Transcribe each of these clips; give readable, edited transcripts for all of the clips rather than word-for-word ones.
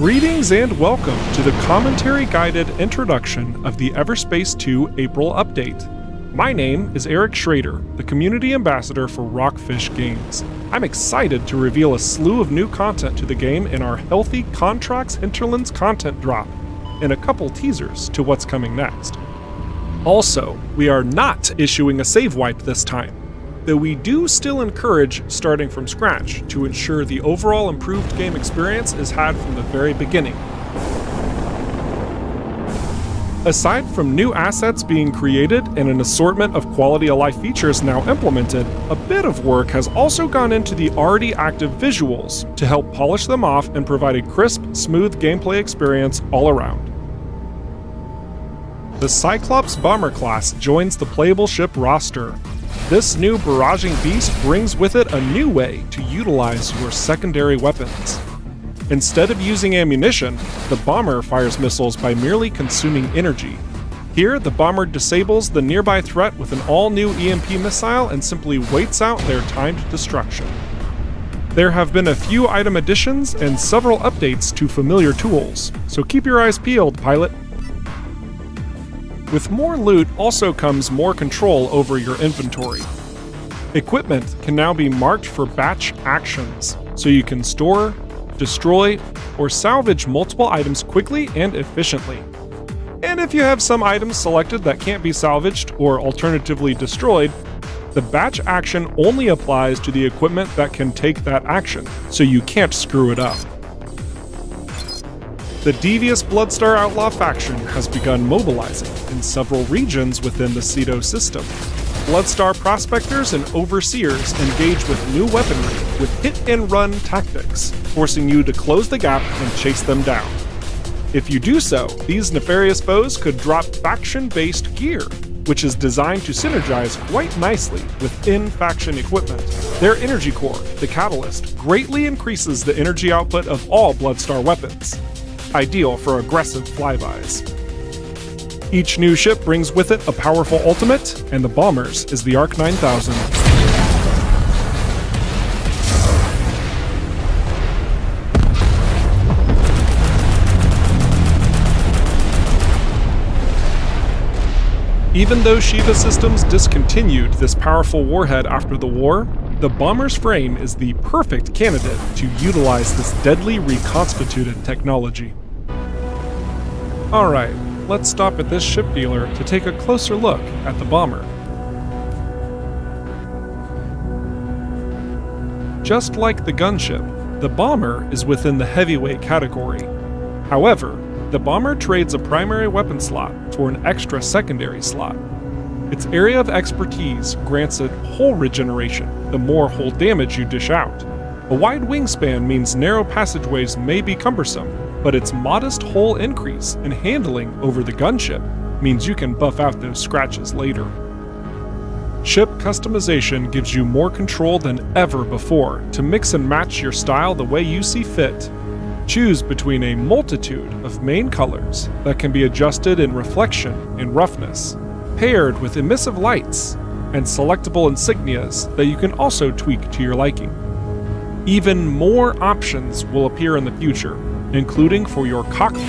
Greetings and welcome to the commentary-guided introduction of the Everspace 2 April update. My name is Eric Schrader, the Community Ambassador for Rockfish Games. I'm excited to reveal a slew of new content to the game in our Healthy Contracts Hinterlands content drop, and a couple teasers to what's coming next. Also, we are not issuing a save wipe this time, though we do still encourage starting from scratch to ensure the overall improved game experience is had from the very beginning. Aside from new assets being created and an assortment of quality-of-life features now implemented, a bit of work has also gone into the already active visuals to help polish them off and provide a crisp, smooth gameplay experience all around. The Cyclops Bomber class joins the playable ship roster. This new barraging beast brings with it a new way to utilize your secondary weapons. Instead of using ammunition, the bomber fires missiles by merely consuming energy. Here, the bomber disables the nearby threat with an all-new EMP missile and simply waits out their timed destruction. There have been a few item additions and several updates to familiar tools, so keep your eyes peeled, pilot. With more loot also comes more control over your inventory. Equipment can now be marked for batch actions, so you can store, destroy, or salvage multiple items quickly and efficiently. And if you have some items selected that can't be salvaged or alternatively destroyed, the batch action only applies to the equipment that can take that action, so you can't screw it up. The devious Bloodstar Outlaw faction has begun mobilizing in several regions within the Cedo system. Bloodstar prospectors and overseers engage with new weaponry with hit-and-run tactics, forcing you to close the gap and chase them down. If you do so, these nefarious foes could drop faction-based gear, which is designed to synergize quite nicely with in-faction equipment. Their energy core, the Catalyst, greatly increases the energy output of all Bloodstar weapons, ideal for aggressive flybys. Each new ship brings with it a powerful ultimate, and the Bombers is the Arc 9000. Even though Shiva Systems discontinued this powerful warhead after the war, the Bomber's frame is the perfect candidate to utilize this deadly reconstituted technology. Alright, let's stop at this ship dealer to take a closer look at the Bomber. Just like the gunship, the Bomber is within the heavyweight category. However, the Bomber trades a primary weapon slot for an extra secondary slot. Its area of expertise grants it hull regeneration the more hull damage you dish out. A wide wingspan means narrow passageways may be cumbersome, but its modest hull increase in handling over the gunship means you can buff out those scratches later. Ship customization gives you more control than ever before to mix and match your style the way you see fit. Choose between a multitude of main colors that can be adjusted in reflection and roughness, paired with emissive lights and selectable insignias that you can also tweak to your liking. Even more options will appear in the future, including for your cockpit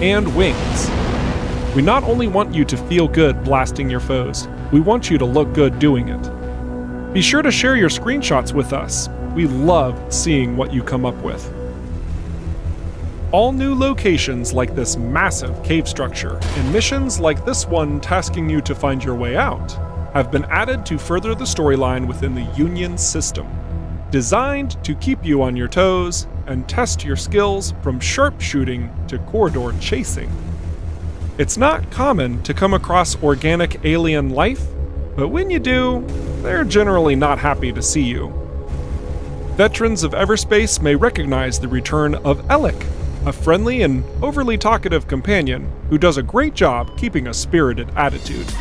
and wings. We not only want you to feel good blasting your foes, we want you to look good doing it. Be sure to share your screenshots with us. We love seeing what you come up with. All new locations like this massive cave structure and missions like this one tasking you to find your way out have been added to further the storyline within the Union system, designed to keep you on your toes and test your skills from sharpshooting to corridor chasing. It's not common to come across organic alien life, but when you do, they're generally not happy to see you. Veterans of Everspace may recognize the return of Alec, a friendly and overly talkative companion who does a great job keeping a spirited attitude.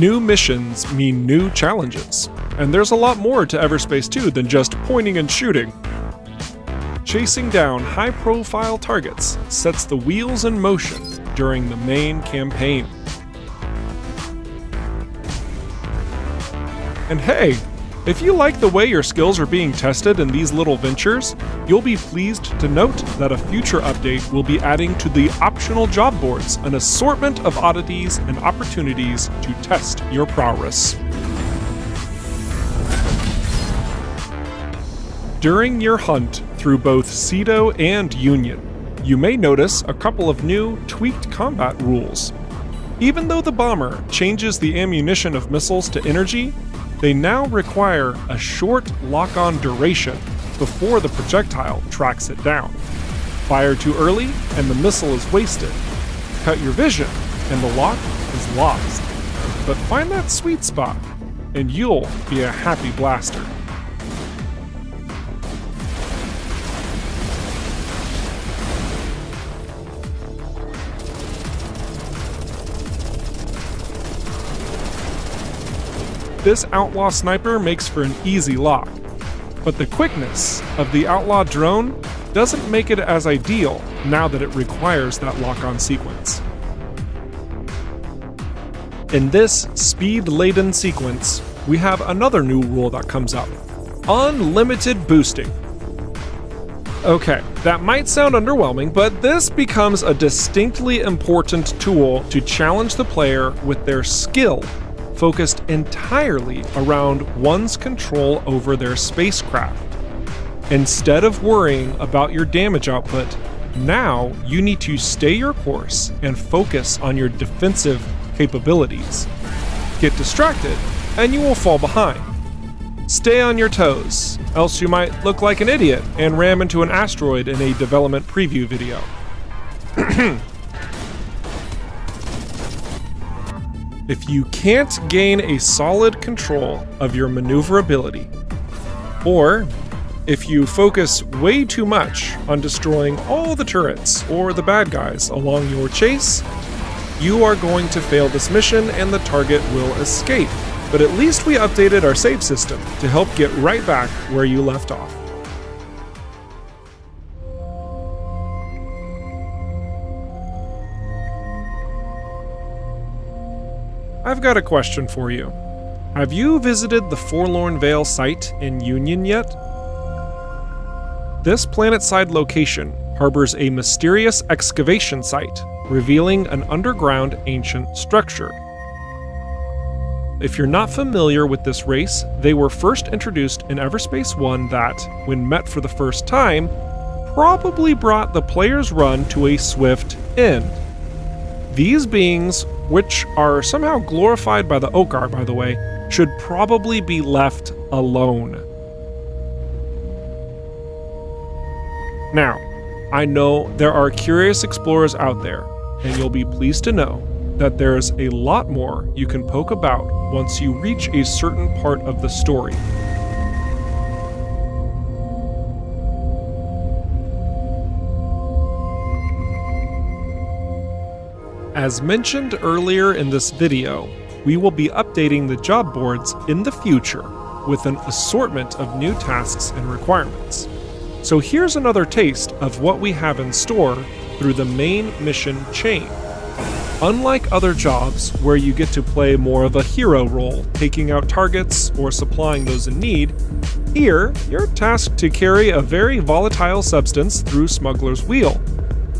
New missions mean new challenges, and there's a lot more to Everspace 2 than just pointing and shooting. Chasing down high-profile targets sets the wheels in motion during the main campaign. And hey, if you like the way your skills are being tested in these little ventures, you'll be pleased to note that a future update will be adding to the optional job boards an assortment of oddities and opportunities to test your prowess. During your hunt through both Cedo and Union, you may notice a couple of new, tweaked combat rules. Even though the bomber changes the ammunition of missiles to energy, they now require a short lock-on duration before the projectile tracks it down. Fire too early and the missile is wasted. Cut your vision and the lock is lost. But find that sweet spot and you'll be a happy blaster. This outlaw sniper makes for an easy lock, but the quickness of the outlaw drone doesn't make it as ideal now that it requires that lock-on sequence. In this speed-laden sequence, we have another new rule that comes up: unlimited boosting. Okay, that might sound underwhelming, but this becomes a distinctly important tool to challenge the player with their skill focused entirely around one's control over their spacecraft. Instead of worrying about your damage output, now you need to stay your course and focus on your defensive capabilities. Get distracted, and you will fall behind. Stay on your toes, else you might look like an idiot and ram into an asteroid in a development preview video. If you can't gain a solid control of your maneuverability, or if you focus way too much on destroying all the turrets or the bad guys along your chase, you are going to fail this mission and the target will escape. But at least we updated our save system to help get right back where you left off. I've got a question for you. Have you visited the Forlorn Vale site in Union yet? This planet-side location harbors a mysterious excavation site, revealing an underground ancient structure. If you're not familiar with this race, they were first introduced in Everspace 1 that, when met for the first time, probably brought the player's run to a swift end. These beings, which are somehow glorified by the Okar, by the way, should probably be left alone. Now, I know there are curious explorers out there, and you'll be pleased to know that there's a lot more you can poke about once you reach a certain part of the story. As mentioned earlier in this video, we will be updating the job boards in the future with an assortment of new tasks and requirements. So here's another taste of what we have in store through the main mission chain. Unlike other jobs where you get to play more of a hero role, taking out targets or supplying those in need, here you're tasked to carry a very volatile substance through Smuggler's Wheel.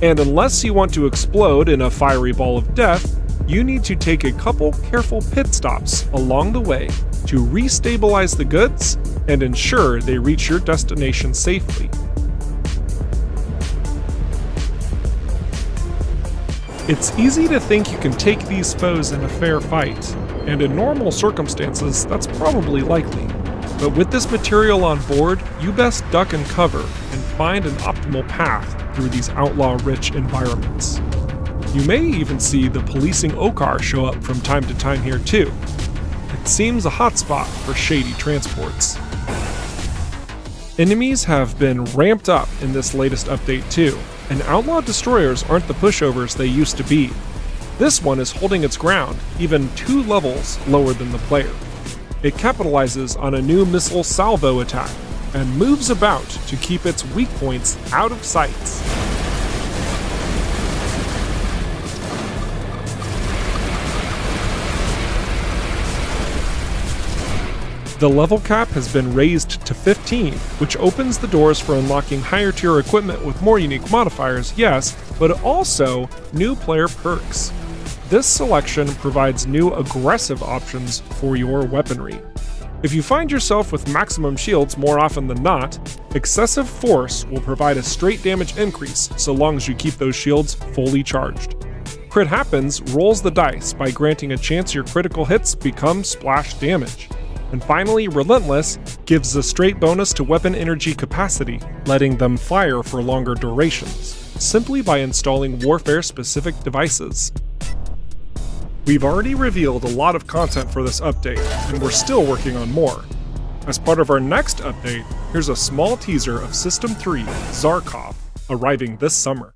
And unless you want to explode in a fiery ball of death, you need to take a couple careful pit stops along the way to restabilize the goods and ensure they reach your destination safely. It's easy to think you can take these foes in a fair fight, and in normal circumstances, that's probably likely. But with this material on board, you best duck and cover and find an optimal path through these outlaw-rich environments. You may even see the policing Okar show up from time to time here too. It seems a hotspot for shady transports. Enemies have been ramped up in this latest update too, and outlaw destroyers aren't the pushovers they used to be. This one is holding its ground, even 2 levels lower than the player. It capitalizes on a new missile salvo attack, and moves about to keep its weak points out of sight. The level cap has been raised to 15, which opens the doors for unlocking higher tier equipment with more unique modifiers, yes, but also new player perks. This selection provides new aggressive options for your weaponry. If you find yourself with maximum shields more often than not, excessive force will provide a straight damage increase so long as you keep those shields fully charged. Crit Happens rolls the dice by granting a chance your critical hits become splash damage. And finally, Relentless gives a straight bonus to weapon energy capacity, letting them fire for longer durations, simply by installing warfare-specific devices. We've already revealed a lot of content for this update, and we're still working on more. As part of our next update, here's a small teaser of System 3, Zarkov, arriving this summer.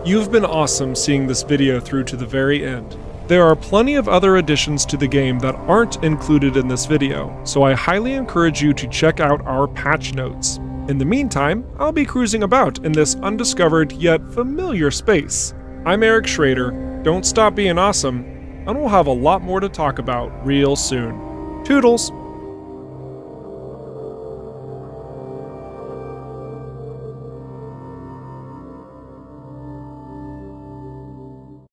You've been awesome seeing this video through to the very end. There are plenty of other additions to the game that aren't included in this video, so I highly encourage you to check out our patch notes. In the meantime, I'll be cruising about in this undiscovered yet familiar space. I'm Eric Schrader, don't stop being awesome, and we'll have a lot more to talk about real soon. Toodles!